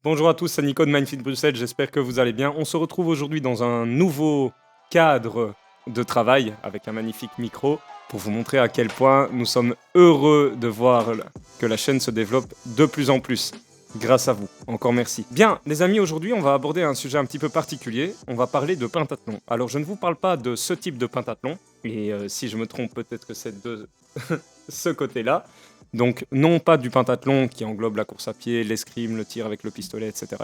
Bonjour à tous, c'est Nico de Mindfit Bruxelles, j'espère que vous allez bien. On se retrouve aujourd'hui dans un nouveau cadre de travail avec un magnifique micro pour vous montrer à quel point nous sommes heureux de voir que la chaîne se développe de plus en plus. Grâce à vous, encore merci. Bien, les amis, aujourd'hui on va aborder un sujet un petit peu particulier, on va parler de pentathlon. Alors je ne vous parle pas de ce type de pentathlon, et si je me trompe peut-être que c'est de ce côté-là. Donc non pas du pentathlon qui englobe la course à pied, l'escrime, le tir avec le pistolet, etc.,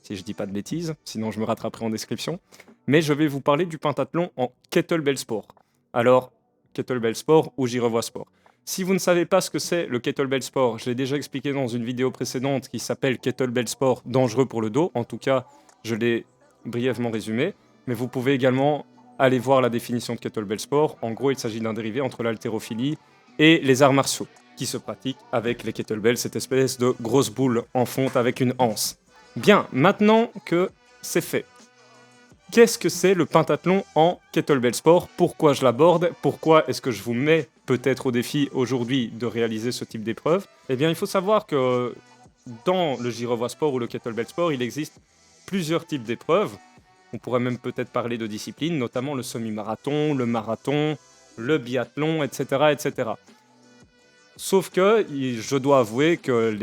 si je dis pas de bêtises, sinon je me rattraperai en description. Mais je vais vous parler du pentathlon en kettlebell sport. Alors, kettlebell sport ou j'y revois sport. Si vous ne savez pas ce que c'est le kettlebell sport, je l'ai déjà expliqué dans une vidéo précédente qui s'appelle Kettlebell sport dangereux pour le dos. En tout cas, je l'ai brièvement résumé. Mais vous pouvez également aller voir la définition de kettlebell sport. En gros, il s'agit d'un dérivé entre l'haltérophilie et les arts martiaux qui se pratique avec les kettlebells, cette espèce de grosse boule en fonte avec une anse. Bien, maintenant que c'est fait, qu'est-ce que c'est le pentathlon en kettlebell sport? Pourquoi je l'aborde? Pourquoi est-ce que je vous mets peut-être au défi aujourd'hui de réaliser ce type d'épreuve? Eh bien, il faut savoir que dans le girevois sport ou le kettlebell sport, il existe plusieurs types d'épreuves. On pourrait même peut-être parler de disciplines, notamment le semi-marathon, le marathon, le biathlon, etc., etc. Sauf que je dois avouer que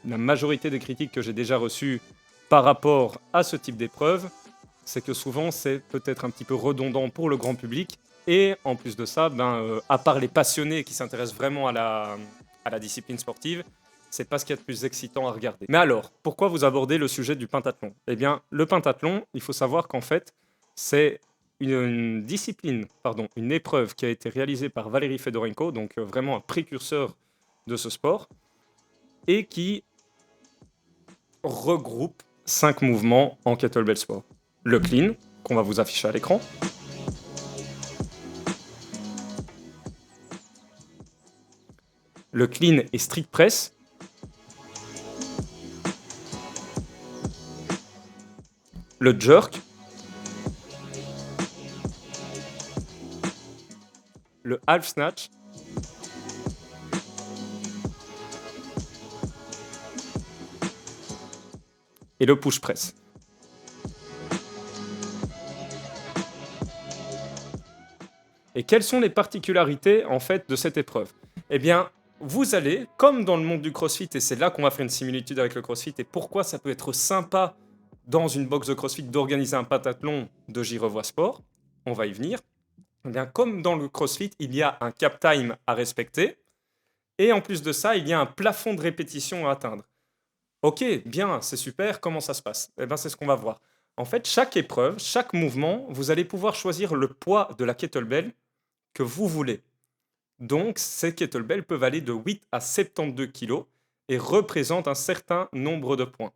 la majorité des critiques que j'ai déjà reçues par rapport à ce type d'épreuve, c'est que souvent c'est peut-être un petit peu redondant pour le grand public. Et en plus de ça, à part les passionnés qui s'intéressent vraiment à la discipline sportive, c'est pas ce qu'il y a de plus excitant à regarder. Mais alors, pourquoi vous abordez le sujet du pentathlon? Eh bien, le pentathlon, il faut savoir qu'en fait, c'est une discipline, pardon, une épreuve qui a été réalisée par Valérie Fedorenko, donc vraiment un précurseur de ce sport, et qui regroupe 5 mouvements en kettlebell sport. Le clean, qu'on va vous afficher à l'écran. Le clean et strict press. Le jerk. Le half snatch. Et le push press. Et quelles sont les particularités en fait de cette épreuve? Eh bien, vous allez, comme dans le monde du CrossFit, et c'est là qu'on va faire une similitude avec le CrossFit, et pourquoi ça peut être sympa dans une box de CrossFit d'organiser un pentathlon de J'y revois sport, on va y venir. Eh bien, comme dans le CrossFit, il y a un cap time à respecter, et en plus de ça, il y a un plafond de répétition à atteindre. Ok, bien, c'est super, comment ça se passe? Eh bien, c'est ce qu'on va voir. En fait, chaque épreuve, chaque mouvement, vous allez pouvoir choisir le poids de la kettlebell que vous voulez. Donc, ces kettlebells peuvent aller de 8 à 72 kg et représentent un certain nombre de points.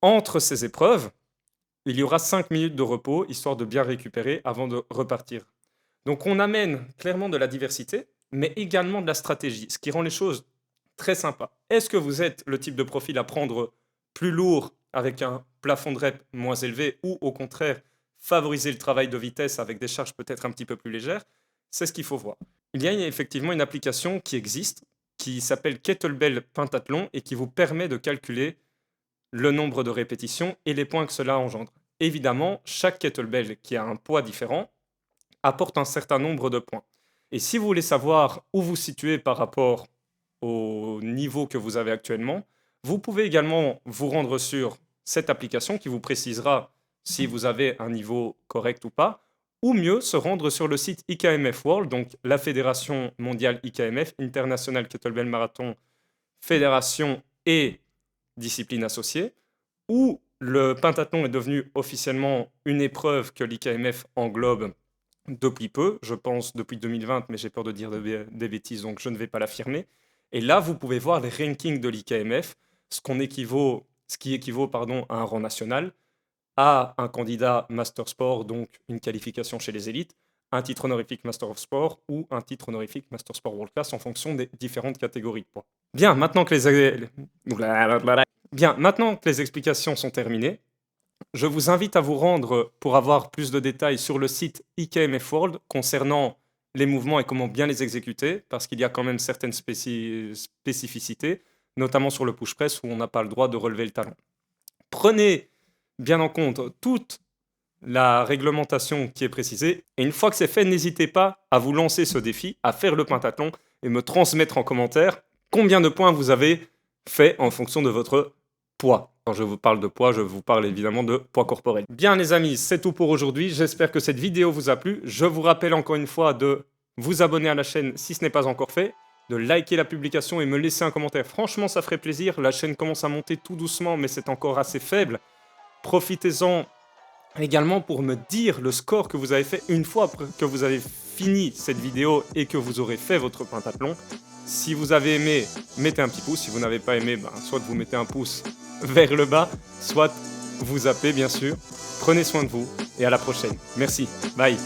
Entre ces épreuves, il y aura 5 minutes de repos, histoire de bien récupérer avant de repartir. Donc, on amène clairement de la diversité, mais également de la stratégie, ce qui rend les choses très sympas. Est-ce que vous êtes le type de profil à prendre plus lourd avec un plafond de rep moins élevé ou au contraire favoriser le travail de vitesse avec des charges peut-être un petit peu plus légères? C'est ce qu'il faut voir. Il y a effectivement une application qui existe qui s'appelle Kettlebell Pentathlon et qui vous permet de calculer le nombre de répétitions et les points que cela engendre. Évidemment, chaque kettlebell qui a un poids différent apporte un certain nombre de points. Et si vous voulez savoir où vous situez par rapport au niveau que vous avez actuellement, vous pouvez également vous rendre sur cette application qui vous précisera si vous avez un niveau correct ou pas, ou mieux se rendre sur le site IKMF World, donc la Fédération mondiale IKMF, International Kettlebell Marathon, Fédération et discipline associée, où le pentathlon est devenu officiellement une épreuve que l'IKMF englobe depuis peu, je pense depuis 2020, mais j'ai peur de dire des bêtises, donc je ne vais pas l'affirmer. Et là, vous pouvez voir les rankings de l'IKMF, ce qui équivaut à un rang national, à un candidat Master Sport, donc une qualification chez les élites, un titre honorifique Master of Sport ou un titre honorifique Master Sport World Class en fonction des différentes catégories de poids. Bien, maintenant que les explications sont terminées, je vous invite à vous rendre pour avoir plus de détails sur le site IKMF World concernant les mouvements et comment bien les exécuter, parce qu'il y a quand même certaines spécificités, notamment sur le push press où on n'a pas le droit de relever le talon. Prenez bien en compte toute la réglementation qui est précisée. Et une fois que c'est fait, n'hésitez pas à vous lancer ce défi, à faire le pentathlon et me transmettre en commentaire combien de points vous avez fait en fonction de votre poids. Quand je vous parle de poids, je vous parle évidemment de poids corporel. Bien les amis, c'est tout pour aujourd'hui. J'espère que cette vidéo vous a plu. Je vous rappelle encore une fois de vous abonner à la chaîne si ce n'est pas encore fait, de liker la publication et me laisser un commentaire. Franchement, ça ferait plaisir. La chaîne commence à monter tout doucement, mais c'est encore assez faible. Profitez-en également pour me dire le score que vous avez fait une fois que vous avez fini cette vidéo et que vous aurez fait votre pentathlon. Si vous avez aimé, mettez un petit pouce. Si vous n'avez pas aimé, soit vous mettez un pouce vers le bas, soit vous zappez bien sûr. Prenez soin de vous et à la prochaine. Merci. Bye.